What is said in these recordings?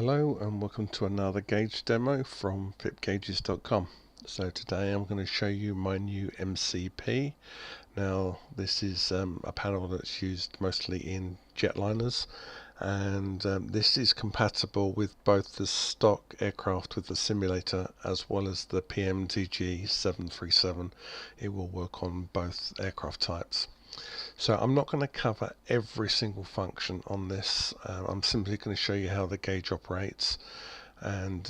Hello and welcome to another gauge demo from flipgauges.com. So today I'm going to show you my new MCP. Now this is a panel that's used mostly in jetliners, and this is compatible with both the stock aircraft with the simulator as well as the PMDG 737. It will work on both aircraft types. So I'm not going to cover every single function on this. I'm simply going to show you how the gauge operates, and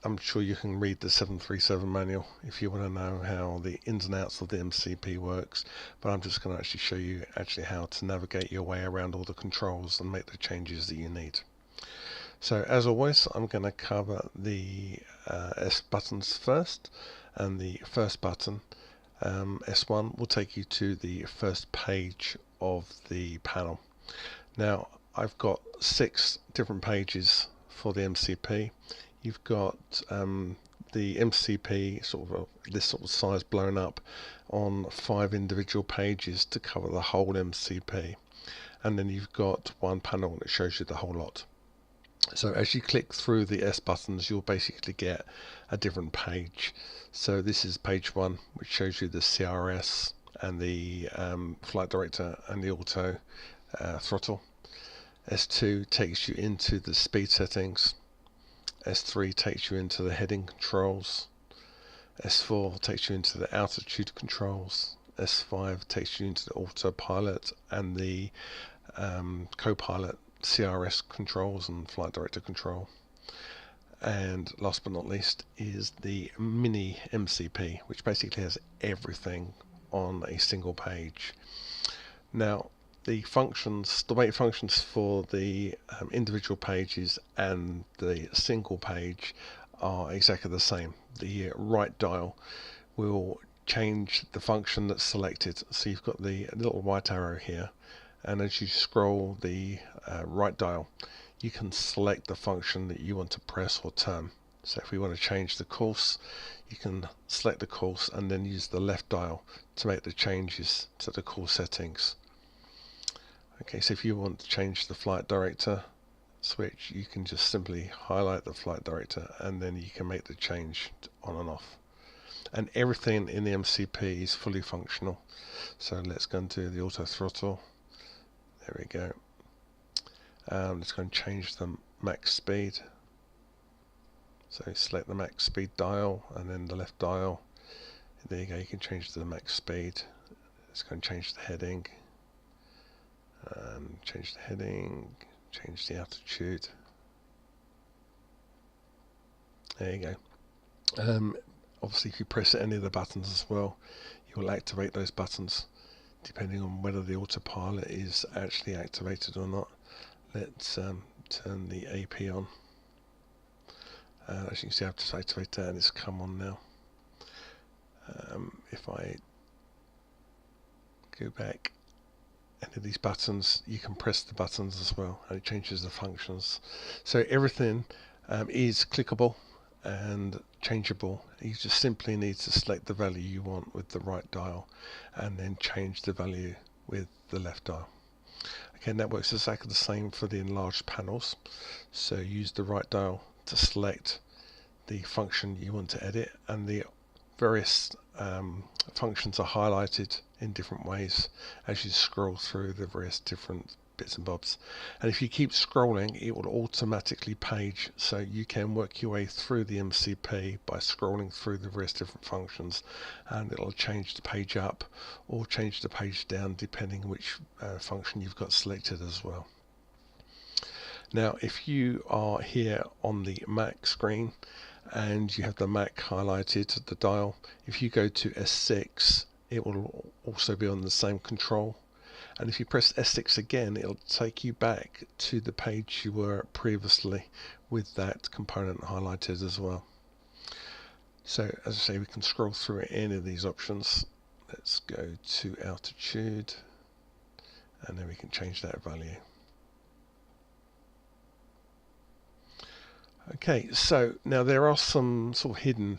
I'm sure you can read the 737 manual if you want to know how the ins and outs of the MCP works, but I'm just going to actually show you how to navigate your way around all the controls and make the changes that you need. So as always, I'm going to cover the S buttons first, and the first button, S1, will take you to the first page of the panel. Now I've got 6 different pages for the MCP. You've got the MCP this sort of size blown up on 5 individual pages to cover the whole MCP, and then you've got one panel that shows you the whole lot. So as you click through the S buttons, you'll basically get a different page. So this is page 1, which shows you the CRS and the flight director and the auto throttle. S2 takes you into the speed settings. S3 takes you into the heading controls. S4 takes you into the altitude controls. S5 takes you into the autopilot and the co-pilot CRS controls and flight director control. And last but not least is the mini MCP, which basically has everything on a single page. Now the way it functions for the individual pages and the single page are exactly the same. The right dial will change the function that's selected. So you've got the little white arrow here, and as you scroll the right dial, you can select the function that you want to press or turn. So if we want to change the course, you can select the course and then use the left dial to make the changes to the course settings. Okay, so if you want to change the flight director switch, you can just simply highlight the flight director and then you can make the change on and off. And everything in the MCP is fully functional. So let's go into the auto throttle. There we go. Let's go and change the max speed. So select the max speed dial and then the left dial. There you go, you can change the max speed. Let's go and change the heading. Change the altitude. There you go. Obviously if you press any of the buttons as well, you will activate those buttons depending on whether the autopilot is actually activated or not. Let's turn the AP on. As you can see, I've just activated that and it's come on now. If I go back, any of these buttons, you can press the buttons as well, and it changes the functions. So everything is clickable and changeable. You just simply need to select the value you want with the right dial and then change the value with the left dial. Okay, and that works exactly the same for the enlarged panels. So use the right dial to select the function you want to edit, and the various functions are highlighted in different ways as you scroll through the various different bits and bobs. And if you keep scrolling, it will automatically page, so you can work your way through the MCP by scrolling through the various different functions, and it'll change the page up or change the page down depending on which function you've got selected as well. Now if you are here on the Mac screen and you have the Mac highlighted, the dial, if you go to S6, it will also be on the same control. And if you press S6 again, it'll take you back to the page you were at previously with that component highlighted as well. So as I say, we can scroll through any of these options. Let's go to altitude, and then we can change that value. Okay, so now there are some sort of hidden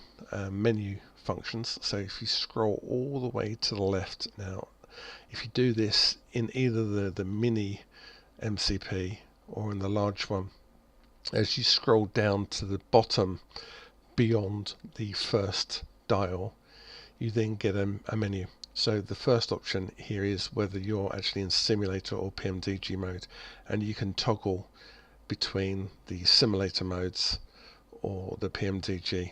menu functions. So if you scroll all the way to the left now, if you do this in either the mini MCP or in the large one, As you scroll down to the bottom beyond the first dial, you then get a menu. So the first option here is whether you're actually in simulator or PMDG mode, and you can toggle between the simulator modes or the PMDG.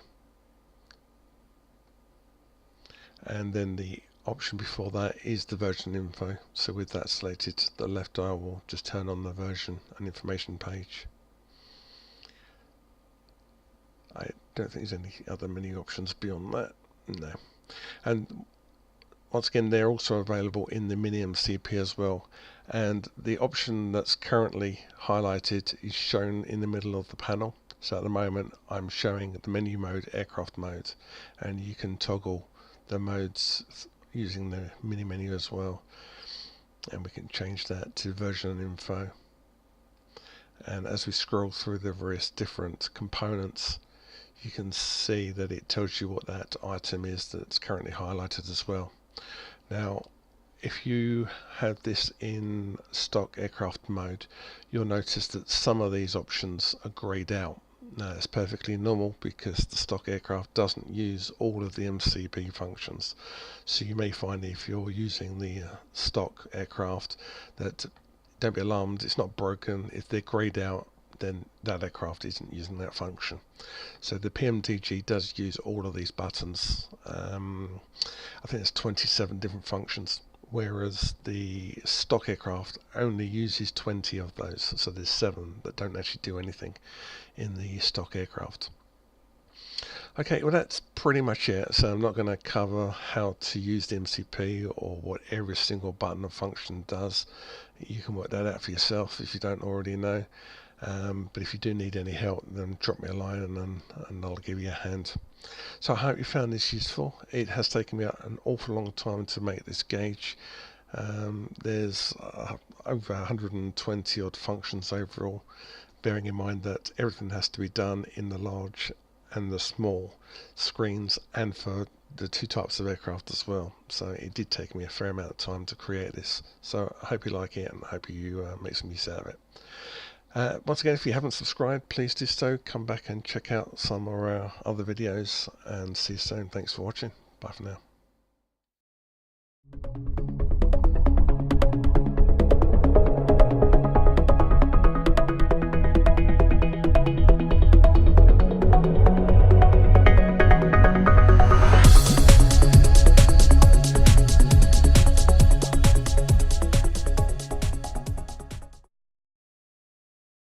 And then the option before that is the version info. So with that selected, the left dial will just turn on the version and information page. I don't think there's any other menu options beyond that. No. And once again, they're also available in the mini MCP as well. And the option that's currently highlighted is shown in the middle of the panel. So at the moment, I'm showing the menu mode, aircraft mode, and you can toggle the modes using the mini menu as well. And we can change that to version and info. And as we scroll through the various different components, you can see that it tells you what that item is that's currently highlighted as well. Now, if you have this in stock aircraft mode, you'll notice that some of these options are greyed out. Now, it's perfectly normal because the stock aircraft doesn't use all of the MCP functions. So you may find if you're using the stock aircraft that, don't be alarmed, it's not broken. If they're greyed out, then that aircraft isn't using that function. So the PMDG does use all of these buttons. I think there's 27 different functions, whereas the stock aircraft only uses 20 of those. So there's 7 that don't actually do anything in the stock aircraft. Okay, well that's pretty much it. So I'm not going to cover how to use the MCP or what every single button or function does. You can work that out for yourself if you don't already know. But if you do need any help, then drop me a line and I'll give you a hand. So I hope you found this useful. It has taken me an awful long time to make this gauge. There's over 120 odd functions overall, bearing in mind that everything has to be done in the large and the small screens, and for the 2 types of aircraft as well. So it did take me a fair amount of time to create this. So I hope you like it, and I hope you make some use out of it. Once again, if you haven't subscribed, please do so. Come back and check out some of our other videos, and see you soon. Thanks for watching. Bye for now.